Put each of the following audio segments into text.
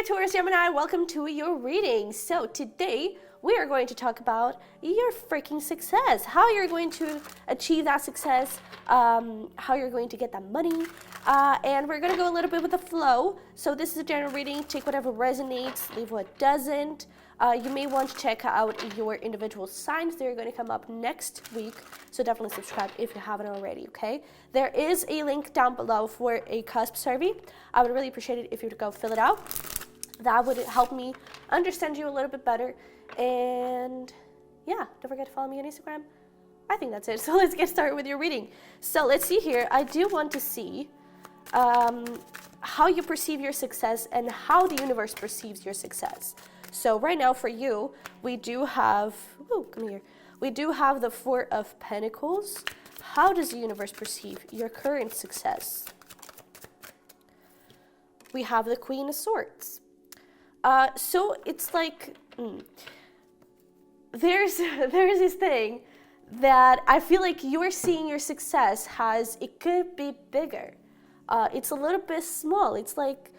Taurus Gemini, welcome to your reading. So today we are going to talk about your freaking success, how you're going to achieve that success, how you're going to get that money, and we're going to go a little bit with the flow. So this is a general reading. Take whatever resonates, leave what doesn't. You may want to check out your individual signs. They're going to come up next week, so definitely subscribe if you haven't already, okay? There is a link down below for a cusp survey. I would really appreciate it if you would go fill it out. That would help me understand you a little bit better. And yeah, don't forget to follow me on Instagram. I think that's it. So let's get started with your reading. So let's see here. I do want to see how you perceive your success and how the universe perceives your success. So right now for you, we do have, we do have the Four of Pentacles. How does the universe perceive your current success? We have the Queen of Swords. So it's like, there's this thing that I feel like you're seeing your success has, it could be bigger. It's a little bit small. It's like,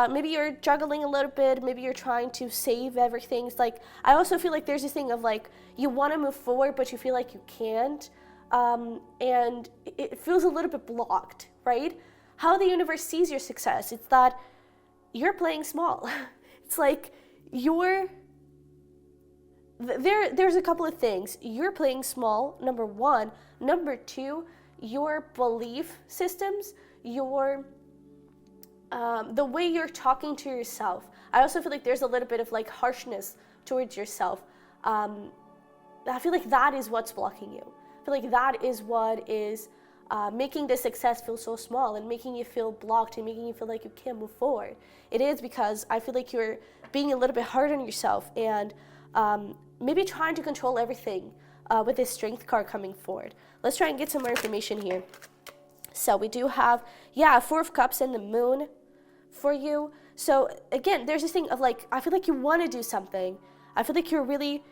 maybe you're juggling a little bit, maybe you're trying to save everything. It's like, I also feel like there's this thing of like, you want to move forward, but you feel like you can't. And it feels a little bit blocked, right? How the universe sees your success, it's that you're playing small. It's like there's a couple of things. You're playing small, number one. Number two, your belief systems, your the way you're talking to yourself. I also feel like there's a little bit of like harshness towards yourself. I feel like that is what's blocking you. I feel like that is what is making the success feel so small and making you feel blocked and making you feel like you can't move forward. It is because I feel like you're being a little bit hard on yourself and maybe trying to control everything with this Strength card coming forward. Let's try and get some more information here. So we do have, Four of Cups and the Moon for you. So again, there's this thing of like, I feel like you want to do something. I feel like you're really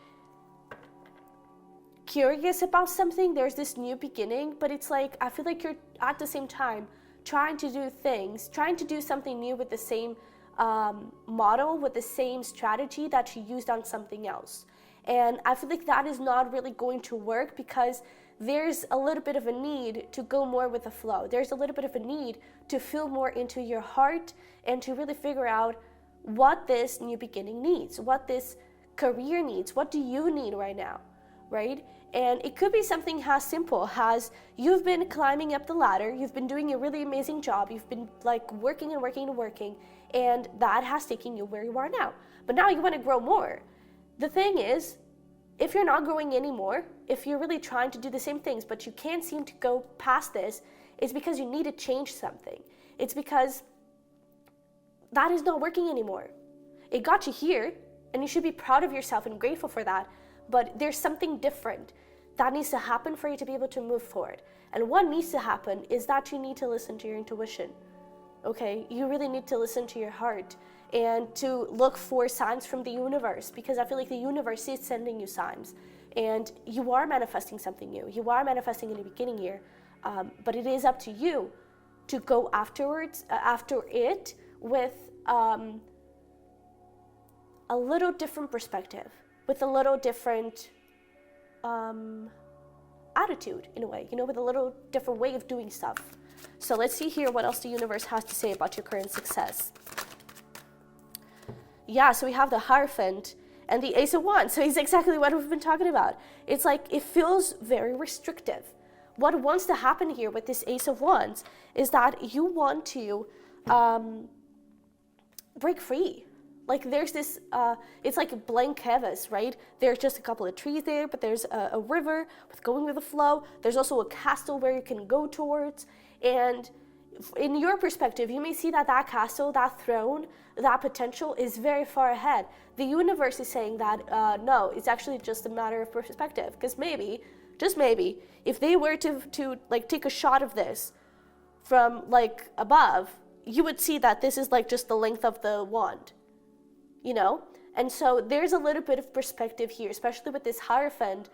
curious about something. There's this new beginning, but it's like, I feel like you're at the same time trying to do things, trying to do something new with the same model, with the same strategy that you used on something else. And I feel like that is not really going to work because there's a little bit of a need to go more with the flow. There's a little bit of a need to feel more into your heart and to really figure out what this new beginning needs, what this career needs, what do you need right now, right? And it could be something as simple as you've been climbing up the ladder, you've been doing a really amazing job, you've been like working and working and working, and that has taken you where you are now. But now you want to grow more. The thing is, if you're not growing anymore, if you're really trying to do the same things, but you can't seem to go past this, it's because you need to change something. It's because that is not working anymore. It got you here, and you should be proud of yourself and grateful for that. But there's something different that needs to happen for you to be able to move forward. And what needs to happen is that you need to listen to your intuition, okay? You really need to listen to your heart and to look for signs from the universe, because I feel like the universe is sending you signs. And you are manifesting something new. You are manifesting a new beginning here. But it is up to you to go after it with a little different perspective, with a little different attitude in a way, with a little different way of doing stuff. So let's see here what else the universe has to say about your current success. So we have the Hierophant and the Ace of Wands. So it's exactly what we've been talking about. It's like, it feels very restrictive. What wants to happen here with this Ace of Wands is that you want to break free. Like there's this, it's like a blank canvas, right? There's just a couple of trees there, but there's a river with going with the flow. There's also a castle where you can go towards. And in your perspective, you may see that that castle, that throne, that potential is very far ahead. The universe is saying that, no, it's actually just a matter of perspective. Because maybe, just maybe, if they were to like take a shot of this from like above, you would see that this is like just the length of the wand. And so there's a little bit of perspective here, especially with this Hierophant.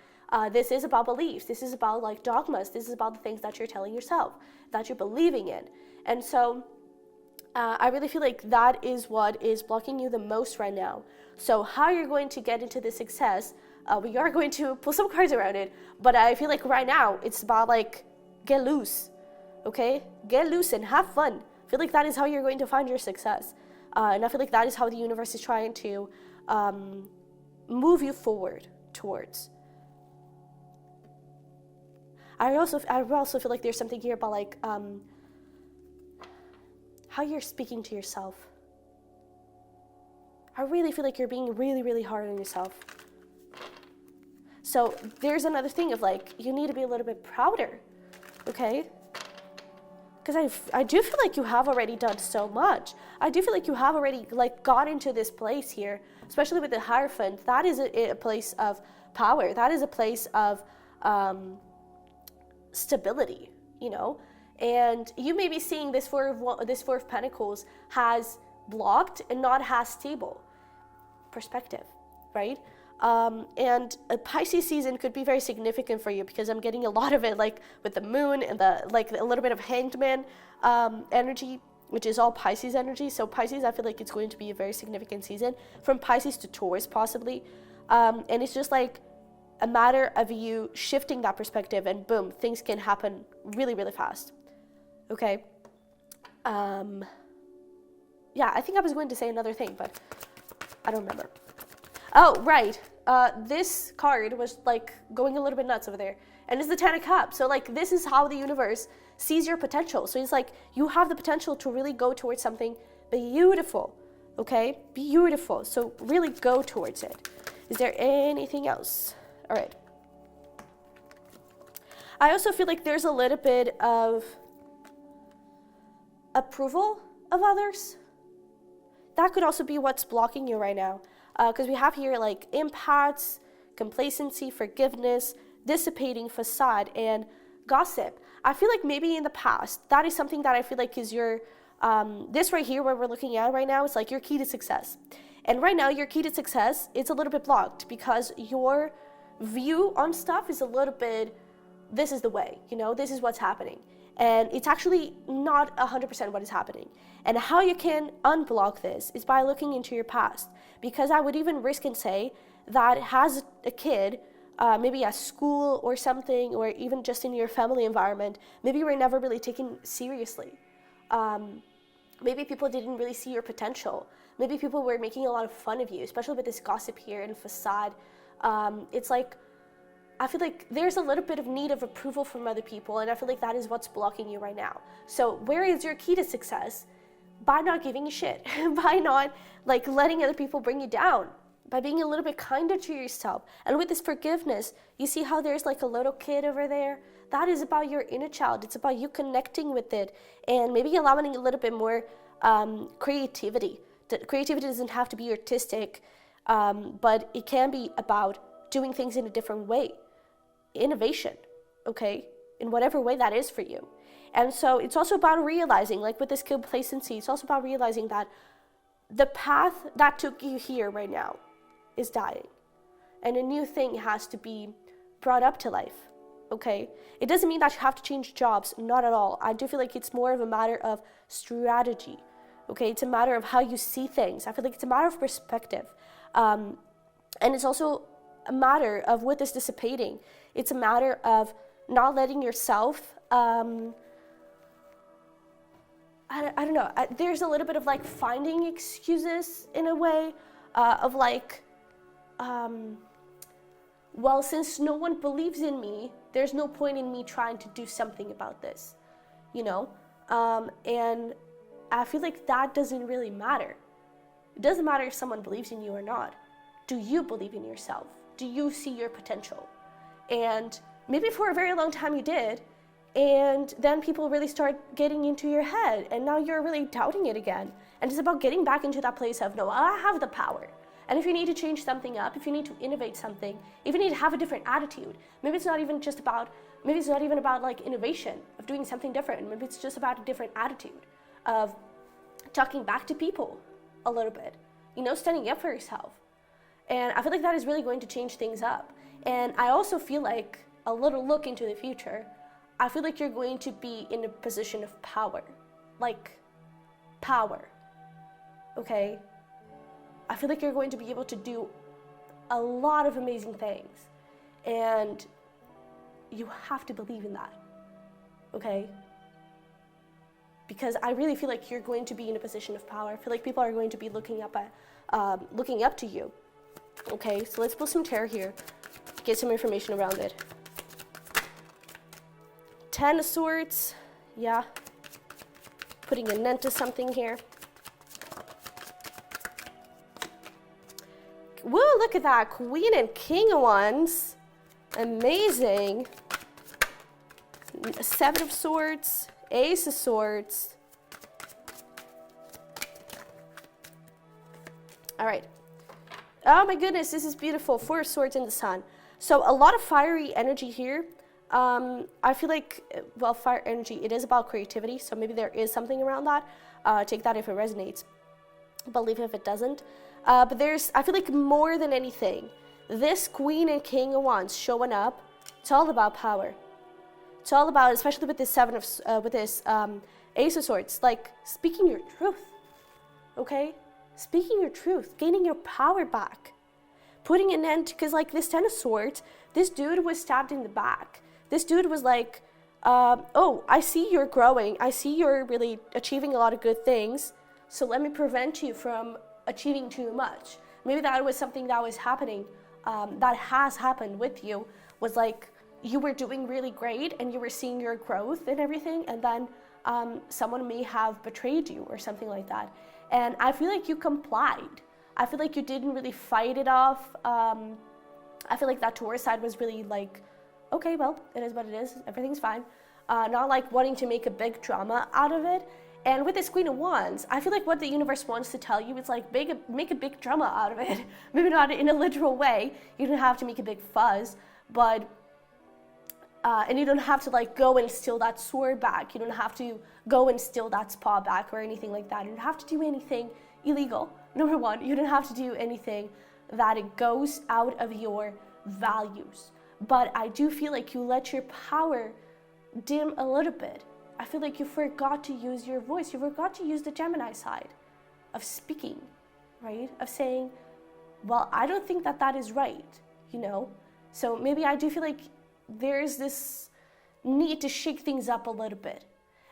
This is about beliefs. This is about like dogmas. This is about the things that you're telling yourself, that you're believing in. And so I really feel like that is what is blocking you the most right now. So how you're going to get into this success, we are going to pull some cards around it, but I feel like right now it's about like, get loose, okay? Get loose and have fun. I feel like that is how you're going to find your success. And I feel like that is how the universe is trying to move you forward towards. I also feel like there's something here about like how you're speaking to yourself. I really feel like you're being really, really hard on yourself. So there's another thing of like, you need to be a little bit prouder, okay? Because I do feel like you have already done so much. I do feel like you have already like got into this place here, especially with the Hierophant. That is a place of power. That is a place of stability, you know? And you may be seeing this Four of Pentacles has blocked and not has stable perspective, right? And a Pisces season could be very significant for you because I'm getting a lot of it like with the moon and the like a little bit of Hanged Man energy, which is all Pisces energy. So Pisces, I feel like it's going to be a very significant season from Pisces to Taurus possibly. And it's just like a matter of you shifting that perspective and boom, things can happen really, really fast. Okay. Yeah, I think I was going to say another thing, but I don't remember. Oh, right. This card was like going a little bit nuts over there. And it's the Ten of Cups. So like this is how the universe sees your potential. So it's like you have the potential to really go towards something beautiful. Okay? Beautiful. So really go towards it. Is there anything else? All right. I also feel like there's a little bit of approval of others. That could also be what's blocking you right now. Because we have here like empaths, complacency, forgiveness, dissipating facade, and gossip. I feel like maybe in the past, that is something that I feel like is your, this right here where we're looking at right now is like your key to success. And right now your key to success, it's a little bit blocked because your view on stuff is a little bit, this is the way, you know, this is what's happening. And it's actually not 100% what is happening. And how you can unblock this is by looking into your past. Because I would even risk and say that as a kid, maybe at school or something, or even just in your family environment, maybe you were never really taken seriously. Maybe people didn't really see your potential. Maybe people were making a lot of fun of you, especially with this gossip here and facade. It's like, I feel like there's a little bit of need of approval from other people, and I feel like that is what's blocking you right now. So where is your key to success? By not giving a shit, by not like letting other people bring you down, by being a little bit kinder to yourself. And with this forgiveness, you see how there's like a little kid over there? That is about your inner child. It's about you connecting with it and maybe allowing a little bit more creativity. Creativity doesn't have to be artistic, but it can be about doing things in a different way. Innovation, okay? In whatever way that is for you. And so it's also about realizing, like with this complacency, it's also about realizing that the path that took you here right now is dying. And a new thing has to be brought up to life, okay? It doesn't mean that you have to change jobs, not at all. I do feel like it's more of a matter of strategy, okay? It's a matter of how you see things. I feel like it's a matter of perspective. And it's also a matter of, with this dissipating, it's a matter of not letting yourself, I don't know, there's a little bit of like finding excuses in a way of like, well, since no one believes in me, there's no point in me trying to do something about this, you know? And I feel like that doesn't really matter. It doesn't matter if someone believes in you or not. Do you believe in yourself? Do you see your potential? And maybe for a very long time you did, and then people really start getting into your head, and now you're really doubting it again. And it's about getting back into that place of, no, I have the power. And if you need to change something up, if you need to innovate something, if you need to have a different attitude, maybe it's not even about like innovation, of doing something different. Maybe it's just about a different attitude of talking back to people a little bit, you know, standing up for yourself. And I feel like that is really going to change things up. And I also feel like a little look into the future, I feel like you're going to be in a position of power, like power, okay? I feel like you're going to be able to do a lot of amazing things, and you have to believe in that, okay? Because I really feel like you're going to be in a position of power. I feel like people are going to be looking up to you, okay? So let's pull some tarot here, get some information around it. 10 of Swords, yeah. Putting an end to something here. Woo, look at that. Queen and King of Wands. Amazing. 7 of Swords. Ace of Swords. All right. Oh my goodness, this is beautiful. 4 of Swords in the Sun. So a lot of fiery energy here. I feel like, well, fire energy, it is about creativity. So maybe there is something around that. Take that if it resonates. But leave it if it doesn't. But I feel like more than anything, this Queen and King of Wands showing up, it's all about power. It's all about, especially with this Ace of Swords, like speaking your truth, okay? Speaking your truth, gaining your power back, putting an end to, because like this 10 of Swords, this dude was stabbed in the back. This dude was like, oh, I see you're growing. I see you're really achieving a lot of good things. So let me prevent you from achieving too much. Maybe that was something that was happening, that has happened with you, was like, you were doing really great and you were seeing your growth and everything, and then someone may have betrayed you or something like that. And I feel like you complied. I feel like you didn't really fight it off. I feel like that Taurus side was really like, okay, well, it is what it is. Everything's fine. Not like wanting to make a big drama out of it. And with this Queen of Wands, I feel like what the universe wants to tell you is like make a big drama out of it. Maybe not in a literal way. You don't have to make a big fuzz, but and you don't have to like go and steal that sword back. You don't have to go and steal that spa back or anything like that. You don't have to do anything illegal. Number one, you don't have to do anything that it goes out of your values. But I do feel like you let your power dim a little bit. I feel like you forgot to use your voice. You forgot to use the Gemini side of speaking, right? Of saying, well, I don't think that that is right, you know? So maybe I do feel like there's this need to shake things up a little bit.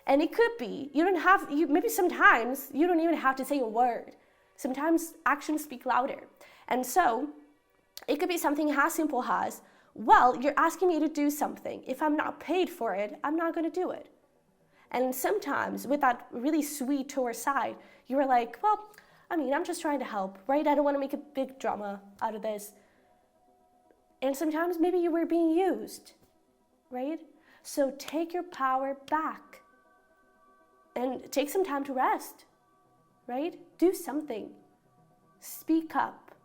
And it could be, maybe sometimes you don't even have to say a word. Sometimes actions speak louder. And so it could be something as simple as, well, you're asking me to do something. If I'm not paid for it, I'm not going to do it. And sometimes with that really sweet Taurus side, you were like, well, I mean, I'm just trying to help, right? I don't want to make a big drama out of this. And sometimes maybe you were being used, right? So take your power back and take some time to rest, right? Do something. Speak up.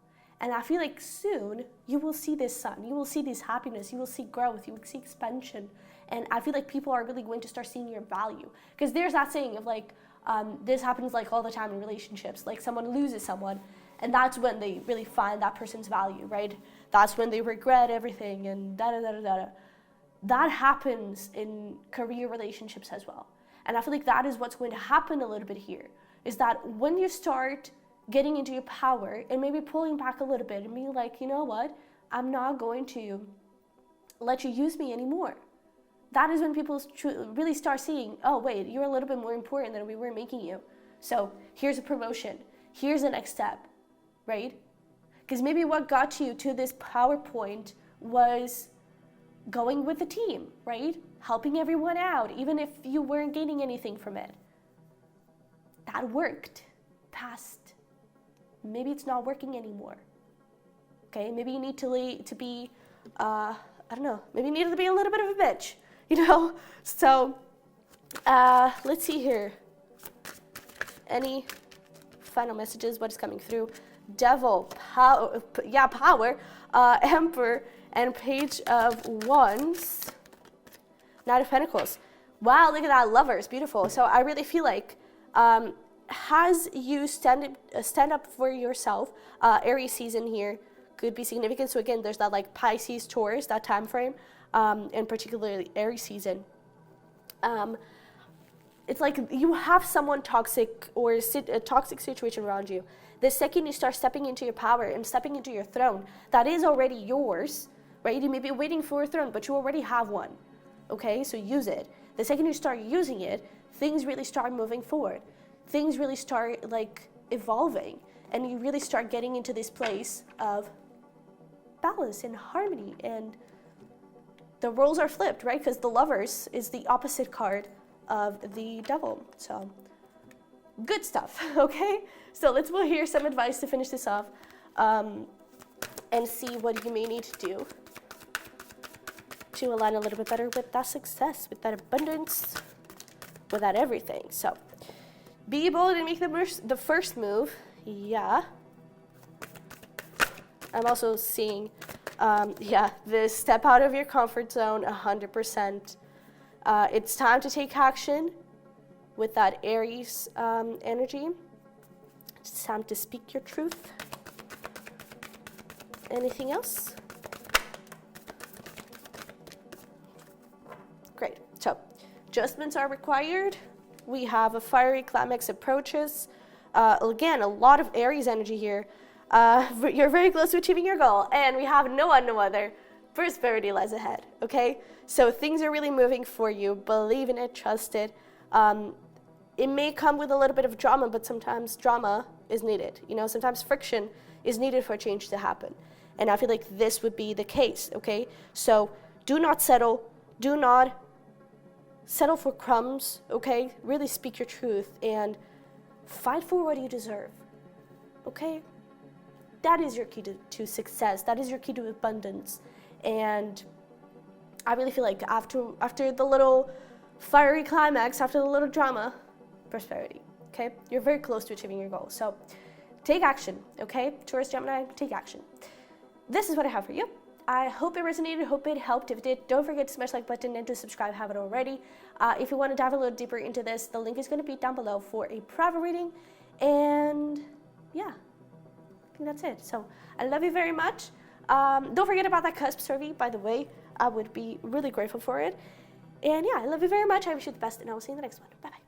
And I feel like soon you will see this sun. You will see this happiness. You will see growth. You will see expansion. And I feel like people are really going to start seeing your value. Because there's that saying of like, this happens like all the time in relationships. Like someone loses someone, and that's when they really find that person's value, right? That's when they regret everything and da-da-da-da-da. That happens in career relationships as well. And I feel like that is what's going to happen a little bit here, is that when you start getting into your power and maybe pulling back a little bit and being like, you know what, I'm not going to let you use me anymore. That is when people really start seeing, oh wait, you're a little bit more important than we were making you. So here's a promotion, here's the next step, right? Because maybe what got you to this PowerPoint was going with the team, right? Helping everyone out, even if you weren't gaining anything from it. That worked. Past. Maybe it's not working anymore. Okay, maybe you need to be, I don't know, maybe you need to be a little bit of a bitch, you know? So, let's see here. Any final messages? What is coming through? Devil, power, Emperor, and Page of Wands. Knight of Pentacles. Wow, look at that, Lovers, beautiful. So I really feel like, as you stand up for yourself, Aries season here could be significant. So again, there's that like Pisces, Taurus, that time frame, and particularly Aries season. it's like you have someone toxic or a toxic situation around you. The second you start stepping into your power and stepping into your throne, that is already yours, right? You may be waiting for a throne, but you already have one, okay? So use it. The second you start using it, things really start moving forward. Things really start like evolving, and you really start getting into this place of balance and harmony, and the roles are flipped, right? Because the Lovers is the opposite card of the Devil. So good stuff, okay? So let's go hear some advice to finish this off, and see what you may need to do to align a little bit better with that success, with that abundance, with that everything. So be bold and make the first move. Yeah. I'm also seeing, this step out of your comfort zone 100%. It's time to take action with that Aries energy. It's time to speak your truth. Anything else? Great. So, adjustments are required. We have a fiery climax approaches. Again, a lot of Aries energy here. You're very close to achieving your goal, and we have no other. Prosperity lies ahead, okay? So things are really moving for you. Believe in it, trust it. It may come with a little bit of drama, but sometimes drama is needed. You know, sometimes friction is needed for change to happen. And I feel like this would be the case, okay? So do not settle. Do not settle for crumbs, okay? Really speak your truth and fight for what you deserve, okay? That is your key to success. That is your key to abundance. And I really feel like after the little fiery climax, after the little drama, prosperity, okay? You're very close to achieving your goal. So take action, okay? Taurus, Gemini, take action. This is what I have for you. I hope it resonated, hope it helped. If it did, don't forget to smash the like button and to subscribe if you haven't already. If you want to dive a little deeper into this, the link is going to be down below for a private reading. And yeah, I think that's it. So I love you very much. Don't forget about that cusp survey, by the way. I would be really grateful for it. And yeah, I love you very much. I wish you the best, and I will see you in the next one. Bye-bye.